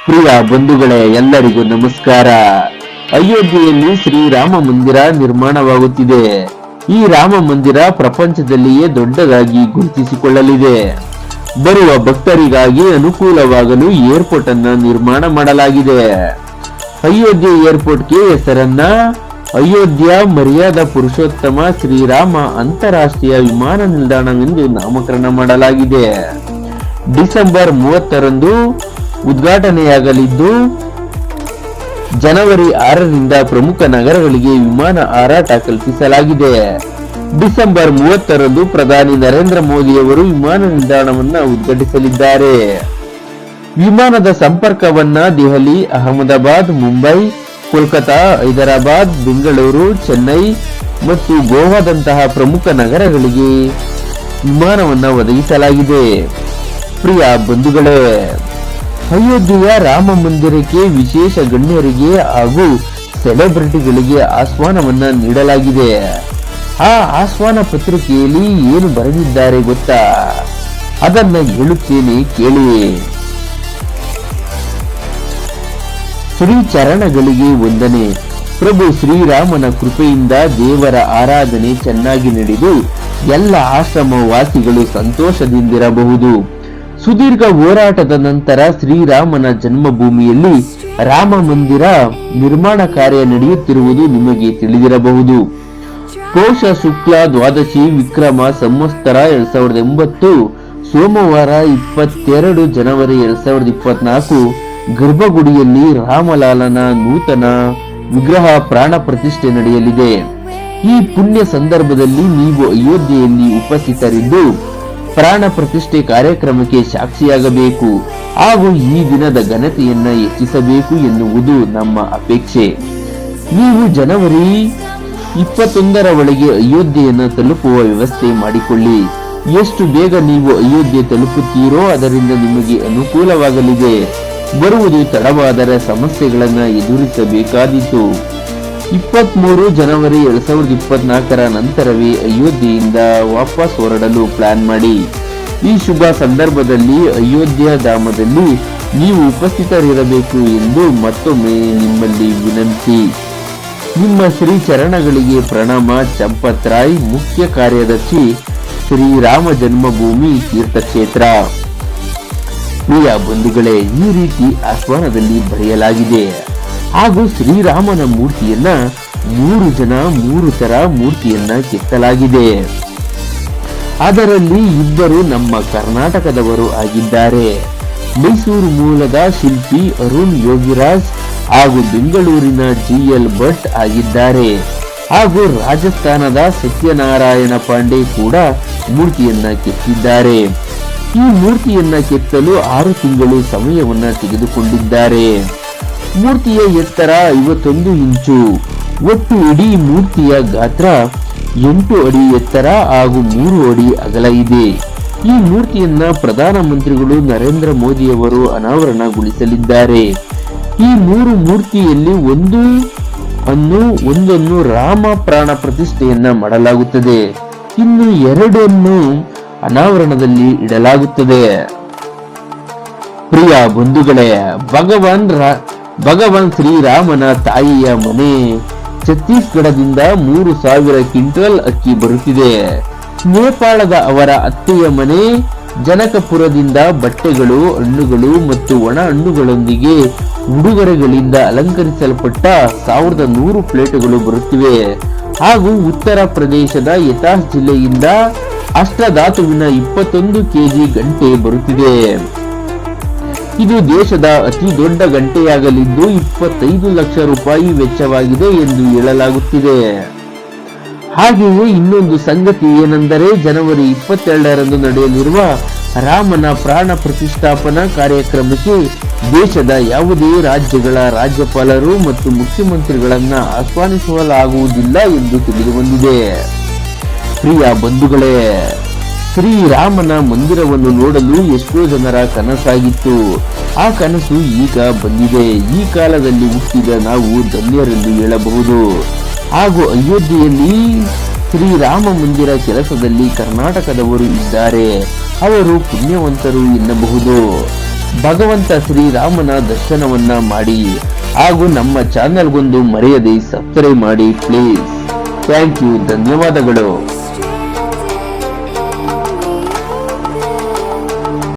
ಪ್ರಿಯ ಬಂಧುಗಳೇ, ಎಲ್ಲರಿಗೂ ನಮಸ್ಕಾರ. ಅಯೋಧ್ಯೆಯಲ್ಲಿ ಶ್ರೀರಾಮ ಮಂದಿರ ನಿರ್ಮಾಣವಾಗುತ್ತಿದೆ. ಈ ರಾಮ ಮಂದಿರ ಪ್ರಪಂಚದಲ್ಲಿಯೇ ದೊಡ್ಡದಾಗಿ ಗುರುತಿಸಿಕೊಳ್ಳಲಿದೆ. ಬರುವ ಭಕ್ತರಿಗಾಗಿ ಅನುಕೂಲವಾಗಲು ಏರ್ಪೋರ್ಟ್ ಅನ್ನ ನಿರ್ಮಾಣ ಮಾಡಲಾಗಿದೆ. ಅಯೋಧ್ಯೆ ಏರ್ಪೋರ್ಟ್ಗೆ ಹೆಸರನ್ನ ಅಯೋಧ್ಯ ಮರ್ಯಾದಾ ಪುರುಷೋತ್ತಮ ಶ್ರೀರಾಮ ಅಂತಾರಾಷ್ಟ್ರೀಯ ವಿಮಾನ ನಿಲ್ದಾಣವೆಂದು ನಾಮಕರಣ ಮಾಡಲಾಗಿದೆ. ಡಿಸೆಂಬರ್ 30ರಂದು ಉದ್ಘಾಟನೆಯಾಗಲಿದ್ದು ಜನವರಿ 6ರಿಂದ ಪ್ರಮುಖ ನಗರಗಳಿಗೆ ವಿಮಾನ ಹಾರಾಟ ಕಲ್ಪಿಸಲಾಗಿದೆ. ಡಿಸೆಂಬರ್ 30ರಂದು ಪ್ರಧಾನಿ ನರೇಂದ್ರ ಮೋದಿ ಅವರು ವಿಮಾನ ನಿಲ್ದಾಣವನ್ನ ಉದ್ಘಾಟಿಸಲಿದ್ದಾರೆ. ವಿಮಾನದ ಸಂಪರ್ಕವನ್ನ ದೆಹಲಿ, ಅಹಮದಾಬಾದ್, ಮುಂಬೈ, ಕೋಲ್ಕತಾ, ಹೈದರಾಬಾದ್, ಬೆಂಗಳೂರು, ಚೆನ್ನೈ ಮತ್ತು ಗೋವಾದಂತಹ ಪ್ರಮುಖ ನಗರಗಳಿಗೆ ವಿಮಾನವನ್ನ ಒದಗಿಸಲಾಗಿದೆ. ಪ್ರಿಯ ಬಂಧುಗಳೇ, ಅಯೋಧ್ಯೆಯ ರಾಮ ಮಂದಿರಕ್ಕೆ ವಿಶೇಷ ಗಣ್ಯರಿಗೆ ಹಾಗೂ ಸೆಲೆಬ್ರಿಟಿಗಳಿಗೆ ಆಹ್ವಾನವನ್ನ ನೀಡಲಾಗಿದೆ. ಆ ಆಹ್ವಾನ ಪತ್ರಿಕೆಯಲ್ಲಿ ಏನು ಬರೆದಿದ್ದಾರೆ ಗೊತ್ತಾ? ಅದನ್ನ ಹೇಳುತ್ತೇನೆ, ಕೇಳಿ. ಶ್ರೀ ಚರಣಗಳಿಗೆ ವಂದನೆ. ಪ್ರಭು ಶ್ರೀರಾಮನ ಕೃಪೆಯಿಂದ ದೇವರ ಆರಾಧನೆ ಚೆನ್ನಾಗಿ ನಡೆದು ಎಲ್ಲ ಆಶ್ರಮ ವಾಸಿಗಳು ಸಂತೋಷದಿಂದಿರಬಹುದು. ಸುದೀರ್ಘ ಹೋರಾಟದ ನಂತರ ಶ್ರೀರಾಮನ ಜನ್ಮಭೂಮಿಯಲ್ಲಿ ರಾಮ ಮಂದಿರ ನಿರ್ಮಾಣ ಕಾರ್ಯ ನಡೆಯುತ್ತಿರುವುದು ನಿಮಗೆ ತಿಳಿದಿರಬಹುದು. ಪೌಷ ಶುಕ್ಲ ದ್ವಾದಶಿ ವಿಕ್ರಮ ಸಂವತ್ಸರ 2009 ಸೋಮವಾರ 22 ಜನವರಿ 2024 ಗರ್ಭಗುಡಿಯಲ್ಲಿ ರಾಮಲಾಲನ ನೂತನ ವಿಗ್ರಹ ಪ್ರಾಣ ಪ್ರತಿಷ್ಠೆ ನಡೆಯಲಿದೆ. ಈ ಪುಣ್ಯ ಸಂದರ್ಭದಲ್ಲಿ ನೀವು ಅಯೋಧ್ಯೆಯಲ್ಲಿ ಉಪಸ್ಥಿತರಿದ್ದು ಪ್ರಾಣ ಪ್ರತಿಷ್ಠೆ ಕಾರ್ಯಕ್ರಮಕ್ಕೆ ಸಾಕ್ಷಿಯಾಗಬೇಕು ಹಾಗೂ ಈ ದಿನದ ಘನತೆಯನ್ನ ಹೆಚ್ಚಿಸಬೇಕು ಎನ್ನುವುದು ನಮ್ಮ ಅಪೇಕ್ಷೆ. ನೀವು ಜನವರಿ 21ರ ಒಳಗೆ ಅಯೋಧ್ಯೆಯನ್ನು ತಲುಪುವ ವ್ಯವಸ್ಥೆ ಮಾಡಿಕೊಳ್ಳಿ. ಎಷ್ಟು ಬೇಗ ನೀವು ಅಯೋಧ್ಯೆ ತಲುಪುತ್ತೀರೋ ಅದರಿಂದ ನಿಮಗೆ ಅನುಕೂಲವಾಗಲಿದೆ. ಬರುವುದು ತಡವಾದರೆ ಸಮಸ್ಯೆಗಳನ್ನ ಎದುರಿಸಬೇಕಾದೀತು. 23 ಜನವರಿ 2024ರ ನಂತರವೇ ಅಯೋಧ್ಯೆಯಿಂದ ವಾಪಸ್ ಹೊರಡಲು ಪ್ಲಾನ್ ಮಾಡಿ. ಈ ಶುಭ ಸಂದರ್ಭದಲ್ಲಿ ಅಯೋಧ್ಯ ಧಾಮದಲ್ಲಿ ನೀವು ಉಪಸ್ಥಿತರಿರಬೇಕು ಎಂದು ಮತ್ತೊಮ್ಮೆ ನಿಮ್ಮಲ್ಲಿ ವಿನಂತಿ. ನಿಮ್ಮ ಶ್ರೀ ಚರಣಗಳಿಗೆ ಪ್ರಣಾಮ. ಚಂಪತ್ ರಾಯ್, ಮುಖ್ಯ ಕಾರ್ಯದರ್ಶಿ, ಶ್ರೀರಾಮ ಜನ್ಮಭೂಮಿ ತೀರ್ಥಕ್ಷೇತ್ರ. ಪ್ರಿಯ ಬಂಧುಗಳೇ, ಈ ರೀತಿ ಆಹ್ವಾನದಲ್ಲಿ ಬರೆಯಲಾಗಿದೆ. ಹಾಗೂ ಶ್ರೀರಾಮನ ಮೂರ್ತಿಯನ್ನ 3 ಜನ 3 ತರ ಮೂರ್ತಿಯನ್ನ ಕೆತ್ತಲಾಗಿದೆ. ಅದರಲ್ಲಿ 2 ನಮ್ಮ ಕರ್ನಾಟಕದವರು ಆಗಿದ್ದಾರೆ. ಮೈಸೂರು ಮೂಲದ ಶಿಲ್ಪಿ ಅರುಣ್ ಯೋಗಿರಾಜ್ ಹಾಗೂ ಬೆಂಗಳೂರಿನ GL ಭಟ್ ಆಗಿದ್ದಾರೆ. ಹಾಗೂ ರಾಜಸ್ಥಾನದ ಸತ್ಯನಾರಾಯಣ ಪಾಂಡೆ ಕೂಡ ಮೂರ್ತಿಯನ್ನ ಕೆತ್ತಿದ್ದಾರೆ. ಈ ಮೂರ್ತಿಯನ್ನ ಕೆತ್ತಲು 6 ತಿಂಗಳು ಸಮಯವನ್ನ ತೆಗೆದುಕೊಂಡಿದ್ದಾರೆ. ಮೂರ್ತಿಯ ಎತ್ತರ 51 ಇಂಚು. ಒಟ್ಟು ಇಡೀ ಮೂರ್ತಿಯ ಗಾತ್ರ 8 ಅಡಿ ಎತ್ತರ ಹಾಗೂ 3 ಅಡಿ ಅಗಲ ಇದೆ. ಈ ಮೂರ್ತಿಯನ್ನ ಪ್ರಧಾನಮಂತ್ರಿಗಳು ನರೇಂದ್ರ ಮೋದಿ ಅವರು ಅನಾವರಣಗೊಳಿಸಲಿದ್ದಾರೆ. ಈ 3 ಮೂರ್ತಿಯಲ್ಲಿ ಒಂದನ್ನು ರಾಮ ಪ್ರಾಣ ಪ್ರತಿಷ್ಠೆಯನ್ನ ಮಾಡಲಾಗುತ್ತದೆ. ಇನ್ನು 2 ಅನಾವರಣದಲ್ಲಿ ಇಡಲಾಗುತ್ತದೆ. ಪ್ರಿಯ ಬಂಧುಗಳೇ, ಭಗವಾನ್ ಶ್ರೀರಾಮನ ತಾಯಿಯ ಮನೆ ಛತ್ತೀಸ್ಗಢದಿಂದ 3000 ಕ್ವಿಂಟಲ್ ಅಕ್ಕಿ ಬರುತ್ತಿದೆ. ನೇಪಾಳದ ಅವರ ಅತ್ತೆಯ ಮನೆ ಜನಕಪುರದಿಂದ ಬಟ್ಟೆಗಳು, ಹಣ್ಣುಗಳು ಮತ್ತು ಒಣ ಹಣ್ಣುಗಳೊಂದಿಗೆ ಉಡುಗೊರೆಗಳಿಂದ ಅಲಂಕರಿಸಲ್ಪಟ್ಟ 1100 ಪ್ಲೇಟುಗಳು ಬರುತ್ತಿವೆ. ಹಾಗೂ ಉತ್ತರ ಪ್ರದೇಶದ ಯಥಾಸ್ ಜಿಲ್ಲೆಯಿಂದ ಅಷ್ಟಧಾತುವಿನ 21 ಕೆಜಿ ಗಂಟೆ ಬರುತ್ತಿದೆ. ಇದು ದೇಶದ ಅತಿ ದೊಡ್ಡ ಗಂಟೆಯಾಗಲಿದ್ದು 25 ಲಕ್ಷ ರೂಪಾಯಿ ವೆಚ್ಚವಾಗಿದೆ ಎಂದು ಹೇಳಲಾಗುತ್ತಿದೆ. ಹಾಗೆಯೇ ಇನ್ನೊಂದು ಸಂಗತಿ ಏನೆಂದರೆ, ಜನವರಿ 22ರಂದು ನಡೆಯಲಿರುವ ರಾಮನ ಪ್ರಾಣ ಪ್ರತಿಷ್ಠಾಪನಾ ಕಾರ್ಯಕ್ರಮಕ್ಕೆ ದೇಶದ ಯಾವುದೇ ರಾಜ್ಯಗಳ ರಾಜ್ಯಪಾಲರು ಮತ್ತು ಮುಖ್ಯಮಂತ್ರಿಗಳನ್ನ ಆಹ್ವಾನಿಸಲಾಗುವುದಿಲ್ಲ ಎಂದು ತಿಳಿದುಬಂದಿದೆ. ಪ್ರಿಯ ಬಂಧುಗಳೇ, ಶ್ರೀರಾಮನ ಮಂದಿರವನ್ನು ನೋಡಲು ಎಷ್ಟೋ ಜನರ ಕನಸಾಗಿತ್ತು. ಆ ಕನಸು ಈಗ ಬಂದಿದೆ. ಈ ಕಾಲದಲ್ಲಿ ಹುಟ್ಟಿದ ನಾವು ಧನ್ಯರೆಂದು ಹೇಳಬಹುದು. ಹಾಗೂ ಅಯೋಧ್ಯೆಯಲ್ಲಿ ಶ್ರೀರಾಮ ಮಂದಿರ ಕೆಲಸದಲ್ಲಿ ಕರ್ನಾಟಕದವರು ಇದ್ದಾರೆ. ಅವರು ಪುಣ್ಯವಂತರು ಎನ್ನಬಹುದು. ಭಗವಂತ ಶ್ರೀರಾಮನ ದರ್ಶನವನ್ನ ಮಾಡಿ ಹಾಗೂ ನಮ್ಮ ಚಾನೆಲ್ಗೊಂದು ಮರೆಯದೆ ಸಬ್ಸ್ಕ್ರೈಬ್ ಮಾಡಿ ಪ್ಲೀಸ್. ಥ್ಯಾಂಕ್ ಯು, ಧನ್ಯವಾದಗಳು.